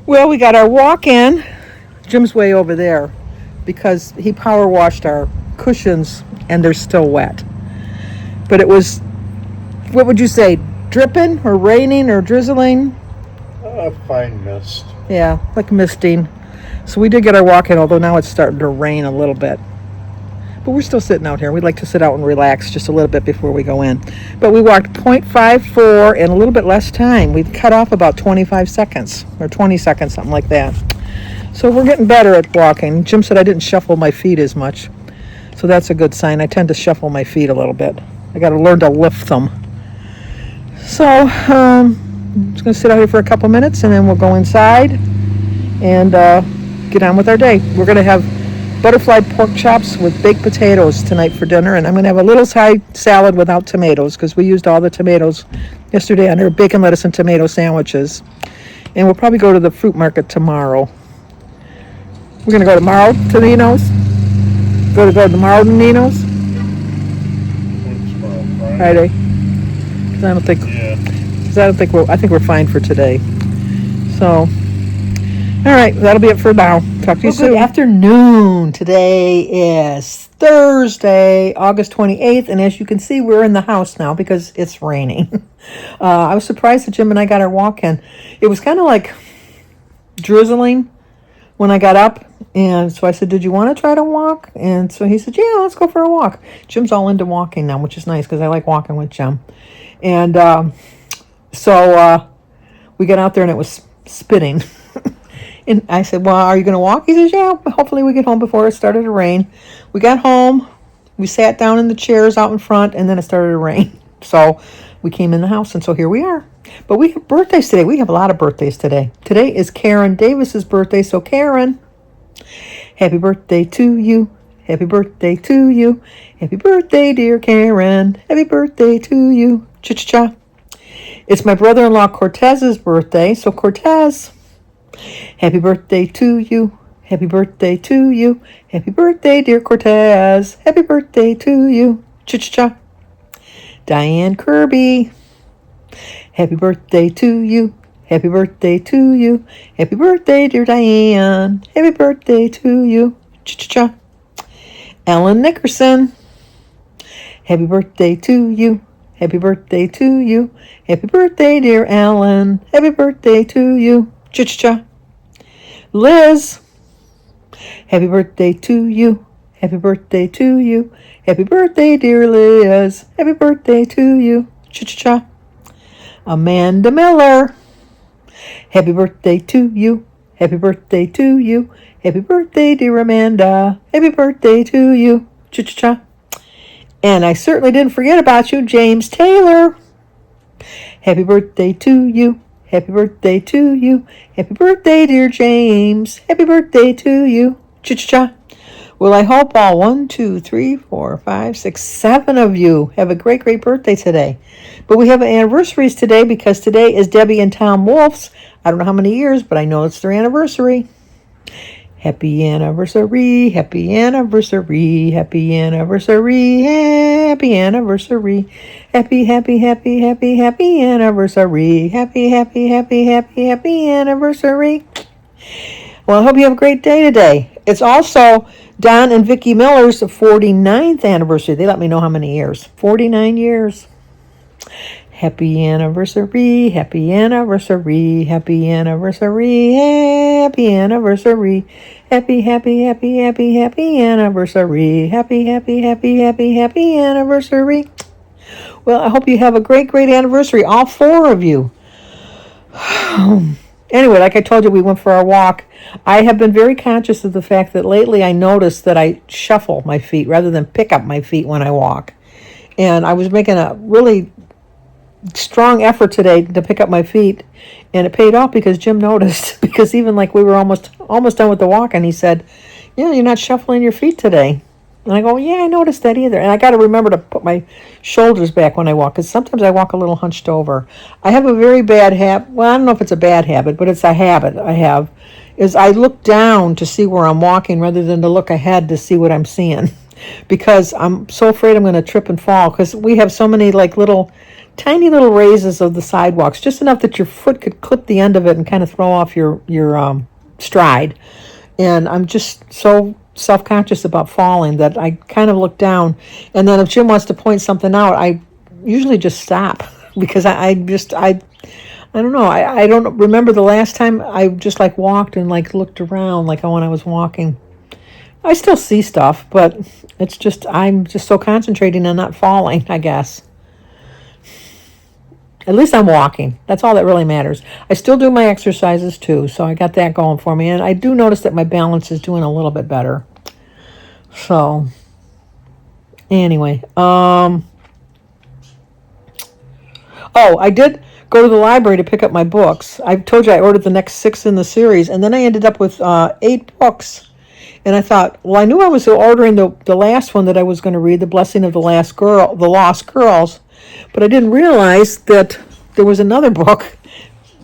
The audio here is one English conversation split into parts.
Well, we got our walk in. Jim's way over there because he power washed our cushions and they're still wet. But it was, what would you say, dripping or raining or drizzling? Fine mist. Yeah, like misting. So we did get our walk in, although now it's starting to rain a little bit. But we're still sitting out here. We'd like to sit out and relax just a little bit before we go in. But we walked 0.54 in a little bit less time. We cut off about 25 seconds or 20 seconds, something like that. So we're getting better at walking. Jim said I didn't shuffle my feet as much. So that's a good sign. I tend to shuffle my feet a little bit. I got to learn to lift them. So I'm just going to sit out here for a couple minutes and then we'll go inside and get on with our day. We're going to have butterfly pork chops with baked potatoes tonight for dinner, and I'm going to have a little side salad without tomatoes because we used all the tomatoes yesterday on our bacon, lettuce, and tomato sandwiches. And we'll probably go to the fruit market tomorrow. We're going to go tomorrow to Nino's. Go tomorrow to Nino's. Friday. Because I don't think. Yeah. I think we're fine for today. So. All right, that'll be it for now. Talk to you soon. Good afternoon. Today is Thursday, August 28th, and as you can see, we're in the house now because it's raining. I was surprised that Jim and I got our walk in. It was kind of like drizzling when I got up, and so I said, did you want to try to walk? And so he said, yeah, let's go for a walk. Jim's all into walking now, which is nice because I like walking with Jim. And so we got out there, and it was spitting. And I said, well, are you going to walk? He says, yeah, hopefully we get home before it started to rain. We got home, we sat down in the chairs out in front, and then it started to rain. So we came in the house, and so here we are. But we have birthdays today. We have a lot of birthdays today. Today is Karen Davis's birthday. So Karen, happy birthday to you. Happy birthday to you. Happy birthday, dear Karen. Happy birthday to you. Cha-cha-cha. It's my brother-in-law Cortez's birthday. So Cortez, happy birthday to you. Happy birthday to you. Happy birthday, dear Cortez. Happy birthday to you. Cha-cha-cha. Diane Kirby, happy birthday to you. Happy birthday to you. Happy birthday, dear Diane. Happy birthday to you. Cha-cha-cha. Ellen Nickerson, happy birthday to you. Happy birthday to you. Happy birthday, dear Ellen. Happy birthday to you. Cha-cha-cha. Liz, happy birthday to you. Happy birthday to you. Happy birthday, dear Liz. Happy birthday to you. Cha-cha-cha. Amanda Miller, happy birthday to you. Happy birthday to you. Happy birthday, dear Amanda. Happy birthday to you. Cha-cha-cha. And I certainly didn't forget about you, James Taylor. Happy birthday to you. Happy birthday to you. Happy birthday, dear James. Happy birthday to you. Cha-cha-cha. Well, I hope all 1, 2, 3, 4, 5, 6, 7 of you have a great, great birthday today. But we have anniversaries today because today is Debbie and Tom Wolf's. I don't know how many years, but I know it's their anniversary. Happy anniversary, happy anniversary, happy anniversary, happy anniversary, happy, happy, happy, happy, happy anniversary, happy, happy, happy, happy, happy anniversary. Well, I hope you have a great day today. It's also Don and Vicki Miller's 49th anniversary. They let me know how many years. 49 years. Happy anniversary, happy anniversary, happy anniversary, happy anniversary, happy, happy, happy, happy, happy anniversary, happy, happy, happy, happy, happy anniversary. Well, I hope you have a great, great anniversary, all 4 of you. Anyway, like I told you, we went for our walk. I have been very conscious of the fact that lately I noticed that I shuffle my feet rather than pick up my feet when I walk. And I was making a really strong effort today to pick up my feet, and it paid off because Jim noticed, because even like we were almost done with the walk, and he said, yeah, you're not shuffling your feet today. And I go, yeah, I noticed that either. And I got to remember to put my shoulders back when I walk, because sometimes I walk a little hunched over. I have a very bad habit. Well, I don't know if it's a bad habit, but it's a habit I have, is I look down to see where I'm walking rather than to look ahead to see what I'm seeing, because I'm so afraid I'm going to trip and fall, because we have so many like little tiny little raises of the sidewalks, just enough that your foot could clip the end of it and kind of throw off your stride. And I'm just so self-conscious about falling that I kind of look down. And then if Jim wants to point something out, I usually just stop because I don't know. I don't remember the last time I just like walked and like looked around like when I was walking. I still see stuff, but it's just I'm just so concentrating on not falling, I guess. At least I'm walking. That's all that really matters. I still do my exercises too, so I got that going for me. And I do notice that my balance is doing a little bit better. So, anyway. Oh, I did go to the library to pick up my books. I told you I ordered the next 6 in the series, and then I ended up with 8 books. And I thought, well, I knew I was ordering the last one that I was going to read, The Blessing of the Lost Girls, but I didn't realize that there was another book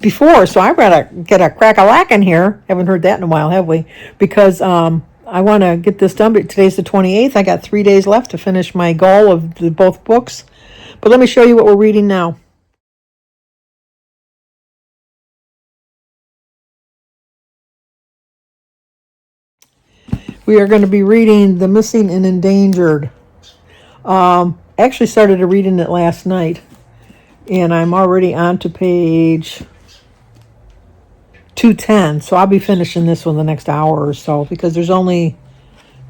before, so I gotta get a crack-a-lack in here. Haven't heard that in a while, have we? Because I want to get this done. But today's the 28th. I got 3 days left to finish my goal of both books. But let me show you what we're reading now. We are going to be reading The Missing and Endangered. I actually started reading it last night, and I'm already on to page 210, so I'll be finishing this one the next hour or so, because there's only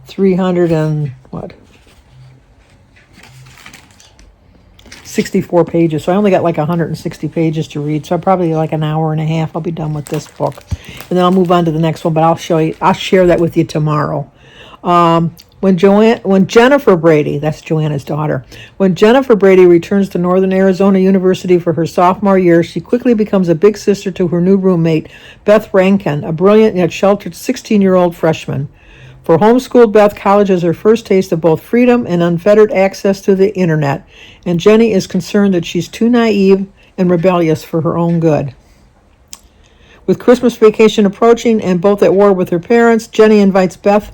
64 pages, so I only got like 160 pages to read, so probably like an hour and a half I'll be done with this book, and then I'll move on to the next one, but I'll share that with you tomorrow. When Jennifer Brady, that's Joanna's daughter, when Jennifer Brady returns to Northern Arizona University for her sophomore year, she quickly becomes a big sister to her new roommate, Beth Rankin, a brilliant yet sheltered 16-year-old freshman. For homeschooled Beth, college is her first taste of both freedom and unfettered access to the internet, and Jenny is concerned that she's too naive and rebellious for her own good. With Christmas vacation approaching and both at war with her parents, Jenny invites Beth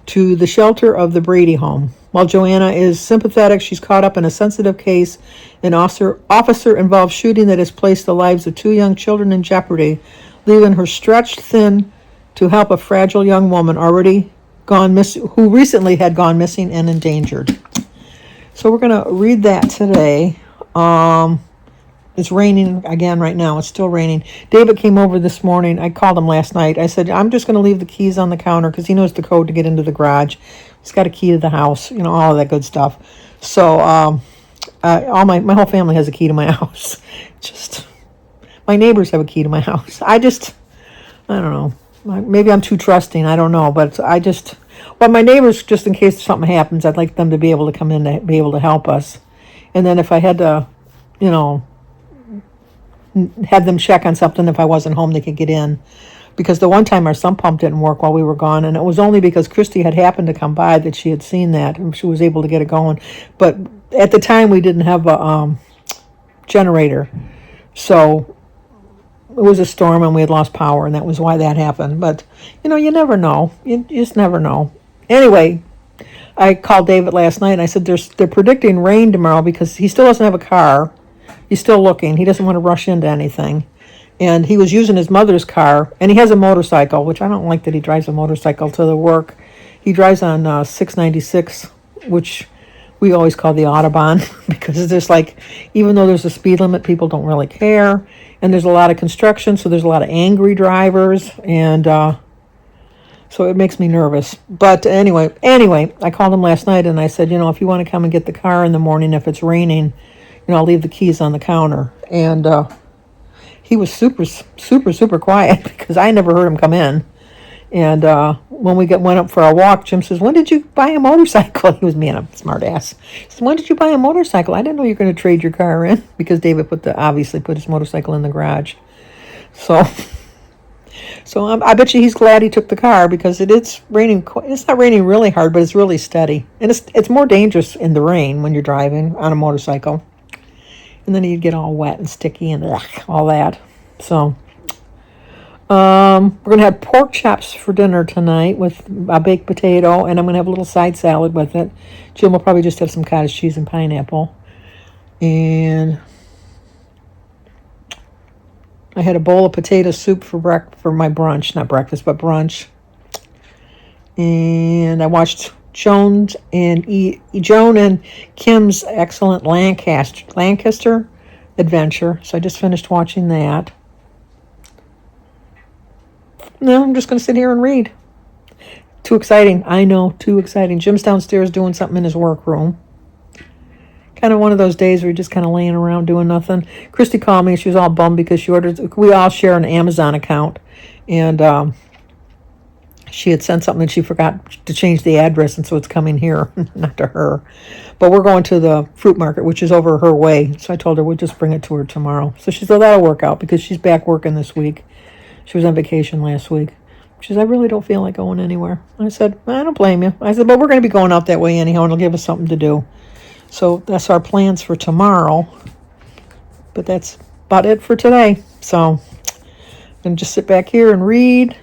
to the shelter of the Brady home. While Joanna is sympathetic, she's caught up in a sensitive case, an officer-involved shooting that has placed the lives of 2 young children in jeopardy, leaving her stretched thin to help a fragile young woman who recently had gone missing and endangered. So we're going to read that today. It's raining again right now. It's still raining. David came over this morning. I called him last night. I said, I'm just going to leave the keys on the counter because he knows the code to get into the garage. He's got a key to the house, all of that good stuff. So my whole family has a key to my house. Just my neighbors have a key to my house. I don't know. Maybe I'm too trusting. I don't know. But my neighbors, just in case something happens, I'd like them to be able to come in to be able to help us. And then if I had to, have them check on something if I wasn't home, they could get in. Because the one time our sump pump didn't work while we were gone, and it was only because Christy had happened to come by that she had seen that, and she was able to get it going. But at the time, we didn't have a generator. So it was a storm, and we had lost power, and that was why that happened. But, you never know. You just never know. Anyway, I called David last night, and I said they're predicting rain tomorrow because he still doesn't have a car. He's still looking. He doesn't want to rush into anything. And he was using his mother's car, and he has a motorcycle, which I don't like that he drives a motorcycle to the work. He drives on 696, which we always call the Autobahn, because there's even though there's a speed limit, people don't really care. And there's a lot of construction, so there's a lot of angry drivers, and so it makes me nervous. But anyway, I called him last night, and I said, if you want to come and get the car in the morning, if it's raining, I'll leave the keys on the counter. And he was super, super, super quiet because I never heard him come in. And when we went up for our walk, Jim says, when did you buy a motorcycle? He was being a smart ass. He said, when did you buy a motorcycle? I didn't know you were going to trade your car in, because David obviously put his motorcycle in the garage. So I bet you he's glad he took the car, because it's raining. It's not raining really hard, but it's really steady. And it's more dangerous in the rain when you're driving on a motorcycle. And then you'd get all wet and sticky and all that. So we're going to have pork chops for dinner tonight with a baked potato, and I'm going to have a little side salad with it. Jim will probably just have some cottage cheese and pineapple. And I had a bowl of potato soup for my brunch, not breakfast, but brunch. And I watched Joan and Kim's excellent Lancaster adventure. So I just finished watching that. No, I'm just going to sit here and read. Too exciting. I know, too exciting. Jim's downstairs doing something in his workroom. Kind of one of those days where you're just kind of laying around doing nothing. Christy called me. She was all bummed because we all share an Amazon account. And she had sent something and she forgot to change the address. And so it's coming here, not to her. But we're going to the fruit market, which is over her way. So I told her we'll just bring it to her tomorrow. So she said, that'll work out because she's back working this week. She was on vacation last week. She said, I really don't feel like going anywhere. I said, I don't blame you. I said, but we're going to be going out that way anyhow, and it'll give us something to do. So that's our plans for tomorrow. But that's about it for today. So I'm going to just sit back here and read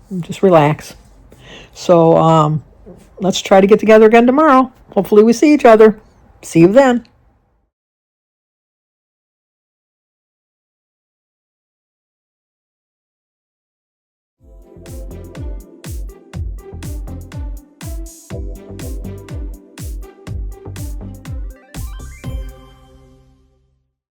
and just relax. So let's try to get together again tomorrow. Hopefully we see each other. See you then.